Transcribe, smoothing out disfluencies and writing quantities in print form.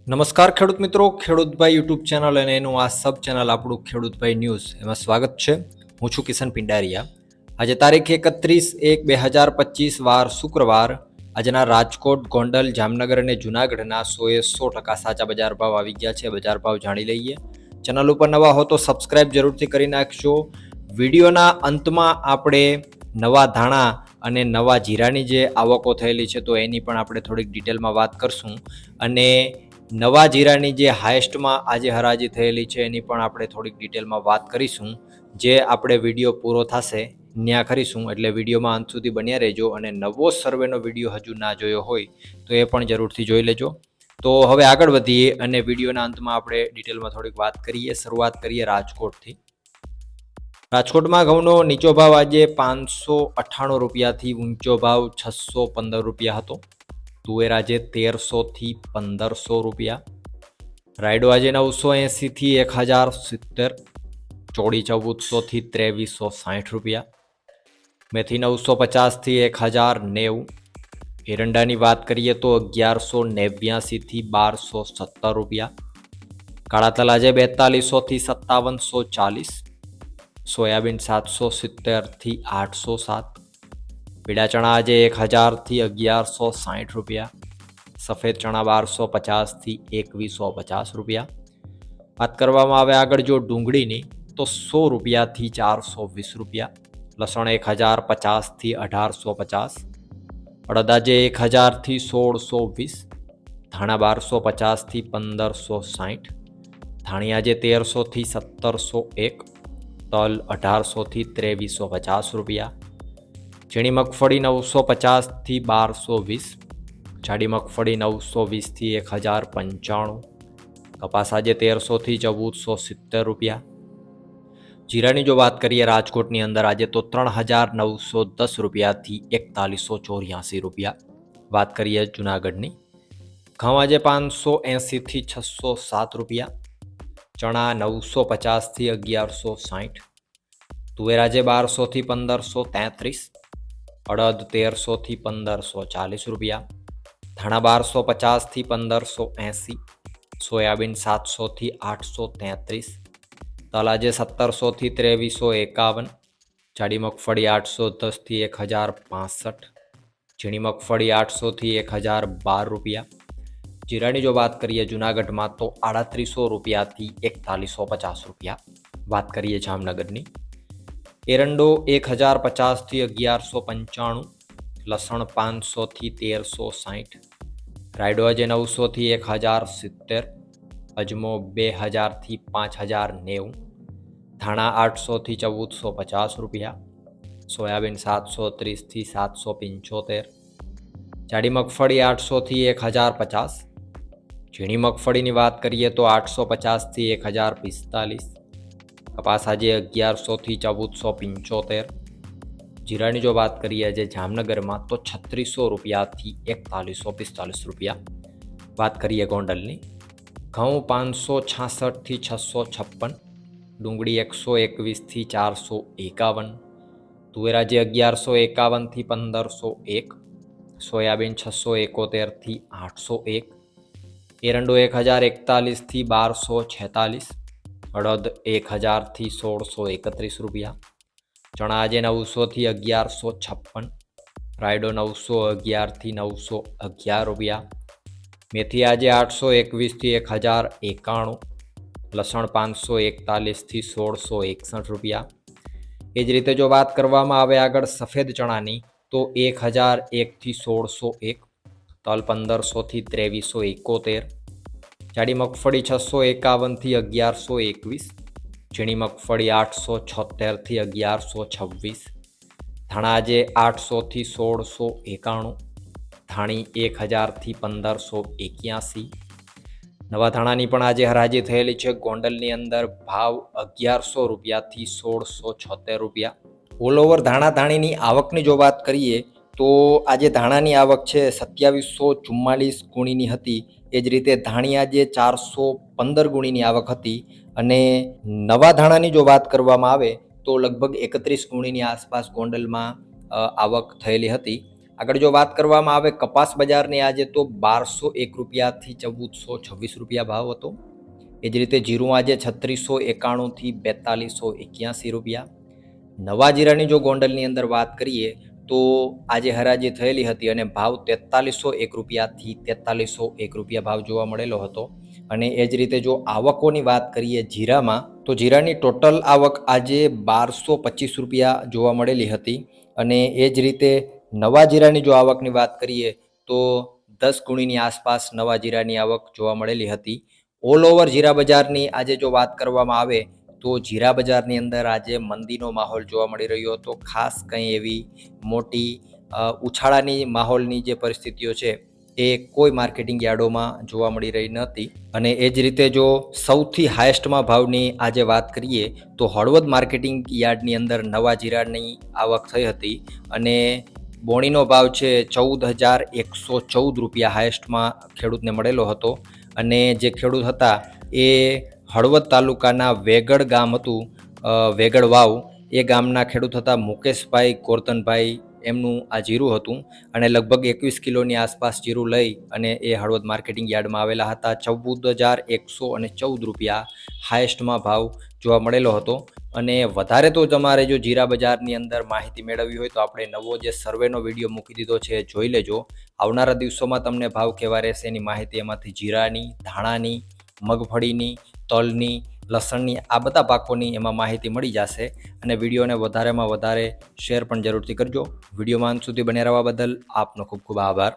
નમસ્કાર ખેડૂત મિત્રો, ખેડૂતભાઈ યુટ્યુબ ચેનલ અને એનું આ સબ ચેનલ આપણું ખેડૂતભાઈ ન્યૂઝ એમાં સ્વાગત છે. હું છું કિશન પિંડારિયા. આજે તારીખ 31/1/2025 વાર શુક્રવાર. આજના રાજકોટ, ગોંડલ, જામનગર અને જુનાગઢના 100% સાચા બજાર ભાવ આવી ગયા છે. બજાર ભાવ જાણી લઈએ. ચેનલ ઉપર નવા હો તો સબસ્ક્રાઇબ જરૂરથી કરી નાખજો. વિડીયોના અંતમાં આપણે નવા ધાણા અને નવા જીરાની જે આવકો થયેલી છે તો એની પણ આપણે થોડીક ડિટેલમાં વાત કરશું. અને નવા જીરાની જે હાઈએસ્ટમાં આજે હરાજી થયેલી છે એની પણ આપણે થોડીક ડિટેલમાં વાત કરીશું. જે આપણે વિડીયો પૂરો થશે ત્યાં કરીશું, એટલે વિડીયોમાં અંત સુધી બન્યા રહેજો. અને નવો સર્વેનો વિડીયો હજુ ના જોયો હોય તો એ પણ જરૂરથી જોઈ લેજો. તો હવે આગળ વધીએ અને વિડીયોના અંતમાં આપણે ડિટેલમાં થોડીક વાત કરીએ. શરૂઆત કરીએ રાજકોટથી. રાજકોટમાં ઘઉંનો નીચો ભાવ આજે 598 રૂપિયાથી ઊંચો ભાવ 615 રૂપિયા હતો. તુવેર આજે 1300 થી 1500 રૂપિયા. રાયડો આજે 980 થી 1070. ચોળી 1400 થી 2360 રૂપિયા. મેથી 950 થી 1090. એરંડાની વાત કરીએ તો 1189 થી 1217 રૂપિયા. કાળા તલ આજે 4200 થી 5740. સોયાબીન 770 થી 807. પીળા ચણા આજે 1000 થી 1160 રૂપિયા. સફેદ ચણા 1250 થી 2150 રૂપિયા. વાત કરવામાં આવે આગળ જો ડુંગળીની તો 100 રૂપિયાથી 420 રૂપિયા. લસણ 1050 થી 1850. અડદ આજે 1000 થી 1620. ધાણા 1250 થી 1560. ધાણી આજે 1300 થી 1701. તલ 1800 થી 2350 રૂપિયા. ઝીણી મગફળી 950 થી 1220. જાડી મગફળી 920 થી 1095. કપાસ આજે 1300 થી 1470 રૂપિયા. જીરાની જો વાત કરીએ રાજકોટની અંદર આજે તો 3910 રૂપિયાથી 4184 રૂપિયા. વાત કરીએ જુનાગઢની. ઘઉં આજે 580 થી 607 રૂપિયા. ચણા 950 થી 1160. તુવેર આજે 1200 થી 1533. અડદ 1300 થી 1540 રૂપિયા. ધાણા 1250 થી 1580. સોયાબીન 700 થી 833. તલ આજે 1700 થી 2351. જાડી મગફળી 810 થી 1065. ઝીણી મગફળી 800 થી 1012 રૂપિયા. જીરાની જો વાત કરીએ જુનાગઢમાં તો 3800 રૂપિયાથી 4150 રૂપિયા. વાત કરીએ જામનગરની. એરંડો 1050 થી 1195. લસણ 500 થી 1360. રાયડો આજે 900 થી 1070. અજમો 2000 થી 5090. ધાણા 800 થી 1450 રૂપિયા. સોયાબીન 730 થી 775. જાડી મગફળી 800 થી 1050. ઝીણી મગફળીની વાત કરીએ તો 850 થી 1045. કપાસ આજે 1100 થી 1475. જીરાની જો વાત કરીએ આજે જામનગરમાં તો 3600 રૂપિયાથી 4145 રૂપિયા. વાત કરીએ ગોંડલની. ઘઉં 566 થી 656. ડુંગળી 121 થી 451. તુવેર આજે 1151 થી 1501. સોયાબીન 671 થી 801. એરંડો 1041 થી 1246. અડદ 1000 થી 1631 રૂપિયા. ચણા આજે 900 થી 1156. રાયડો 911 થી 911 રૂપિયા. મેથી આજે 821 થી 1091. લસણ 541 થી 1661 રૂપિયા. એ જ રીતે જો વાત કરવામાં આવે આગળ સફેદ ચણાની તો 1001 થી 1601. તલ 1500 થી 2371. જાડી મગફળી 651 થી 1121. ઝીણી મગફળી 876 થી 1126. ધાણા આજે 800 થી 1691. ધાણી 1000 થી 1581. નવા ધાણાની પણ આજે હરાજી થયેલી છે. ગોંડલની અંદર ભાવ 1100 રૂપિયાથી 1676 રૂપિયા. ઓલ ઓવર ધાણીની આવકની જો વાત કરીએ તો આજે ધાણાની આવક છે 2744 ગુણીની હતી. એ જ રીતે ધાણી આજે 415 ગુણીની આવક હતી. અને નવા ધાણાની જો વાત કરવામાં આવે તો લગભગ 31 ગુણીની આસપાસ ગોંડલમાં આવક થયેલી હતી. આગળ જો વાત કરવામાં આવે કપાસ બજારની આજે તો 1201 રૂપિયાથી 1426 રૂપિયા ભાવ હતો. એ જ રીતે જીરું આજે 3691થી 4281 રૂપિયા. નવા જીરાની જો ગોંડલની અંદર વાત કરીએ તો આજે હરાજી થયેલી હતી અને ભાવ 4301 રૂપિયાથી 4301 રૂપિયા ભાવ જોવા મળેલો હતો. અને એ જ રીતે જો આવકોની વાત કરીએ જીરામાં તો જીરાની ટોટલ આવક આજે 1225 રૂપિયા જોવા મળેલી હતી. અને એ જ રીતે નવા જીરાની જો આવકની વાત કરીએ તો 10 ગુણીની આસપાસ નવા જીરાની આવક જોવા મળેલી હતી. ઓલ ઓવર જીરા બજારની આજે જો વાત કરવામાં આવે તો જીરા બજારની અંદર આજે મંદીનો માહોલ જોવા મળી રહ્યો હતો. ખાસ કંઈ એવી મોટી ઉછાળાની માહોલની જે પરિસ્થિતિઓ છે એ કોઈ માર્કેટિંગ યાર્ડોમાં જોવા મળી રહી નહોતી. અને એ જ રીતે જો સૌથી હાઈએસ્ટમાં ભાવની આજે વાત કરીએ તો હળવદ માર્કેટિંગ યાર્ડની અંદર નવા જીરાની આવક થઈ હતી અને બોણીનો ભાવ છે 14,114 રૂપિયા હાઈએસ્ટમાં ખેડૂતને મળેલો હતો. અને જે ખેડૂત હતા એ હળવદ તાલુકાના વેગડ ગામ હતું, વેગડ વાવ, એ ગામના ખેડૂત હતા મુકેશભાઈ ગોરધનભાઈ, એમનું આ જીરું હતું. અને લગભગ 21 કિલોની આસપાસ જીરું લઈ અને એ હળવદ માર્કેટિંગ યાર્ડમાં આવેલા હતા. 14,114 રૂપિયા હાઈએસ્ટમાં ભાવ જોવા મળેલો હતો. અને વધારે તો તમારે જો જીરા બજારની અંદર માહિતી મેળવવી હોય તો આપણે નવો જે સર્વેનો વિડીયો મૂકી દીધો છે જોઈ લેજો. આવનારા દિવસોમાં તમને ભાવ કેવા રહેશે એની માહિતી એમાંથી જીરાની, ધાણાની, મગફળીની, તલની, લસણની, આ બધા પાકોની એમાં માહિતી મળી જશે. અને વિડીયોને વધારેમાં વધારે શેર પણ જરૂરથી કરજો. વિડીયોમાં અંત સુધી બન્યા રહેવા બદલ આપનો ખૂબ ખૂબ આભાર.